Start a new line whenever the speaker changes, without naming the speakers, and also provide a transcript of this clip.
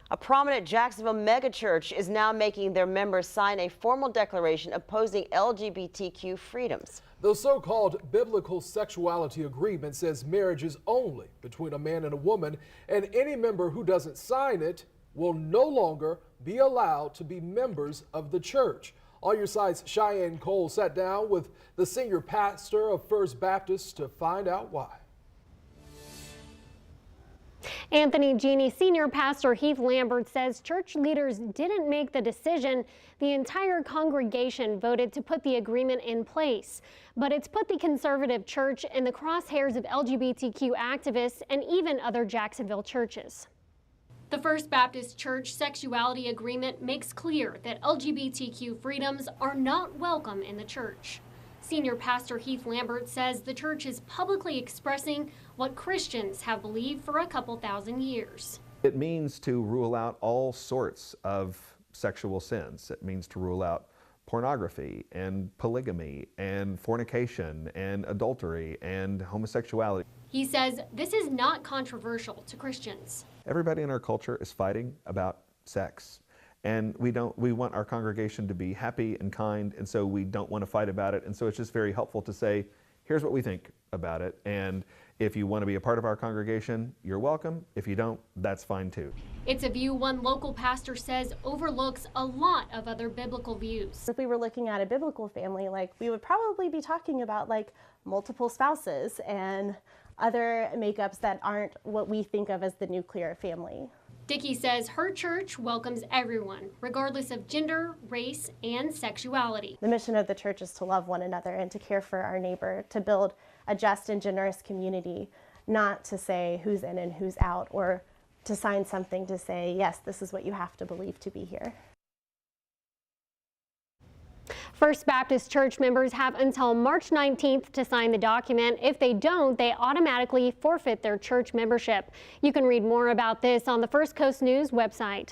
A prominent Jacksonville megachurch is now making their members sign a formal declaration opposing LGBTQ freedoms.
The so-called biblical sexuality agreement says marriage is only between a man and a woman, and any member who doesn't sign it will no longer be allowed to be members of the church. All Your Side's Cheyenne Cole sat down with the senior pastor of First Baptist to find out why.
Anthony Genie Senior Pastor Heath Lambert says church leaders didn't make the decision. The entire congregation voted to put the agreement in place. But it's put the conservative church in the crosshairs of LGBTQ activists and even other Jacksonville churches. The First Baptist Church sexuality agreement makes clear that LGBTQ freedoms are not welcome in the church. Senior Pastor Heath Lambert says the church is publicly expressing what Christians have believed for a couple thousand years.
It means to rule out all sorts of sexual sins. It means to rule out pornography and polygamy and fornication and adultery and homosexuality.
He says this is not controversial to Christians.
Everybody in our culture is fighting about sex. And we want our congregation to be happy and kind, and so we don't want to fight about it. And so it's just very helpful to say, here's what we think about it. And if you want to be a part of our congregation, you're welcome. If you don't, that's fine too.
It's a view one local pastor says overlooks a lot of other biblical views.
If we were looking at a biblical family, we would probably be talking about multiple spouses and other makeups that aren't what we think of as the nuclear family.
Dickey says her church welcomes everyone, regardless of gender, race, and sexuality.
The mission of the church is to love one another and to care for our neighbor, to build a just and generous community, not to say who's in and who's out, or to sign something to say, yes, this is what you have to believe to be here.
First Baptist Church members have until March 19th to sign the document. If they don't, they automatically forfeit their church membership. You can read more about this on the First Coast News website.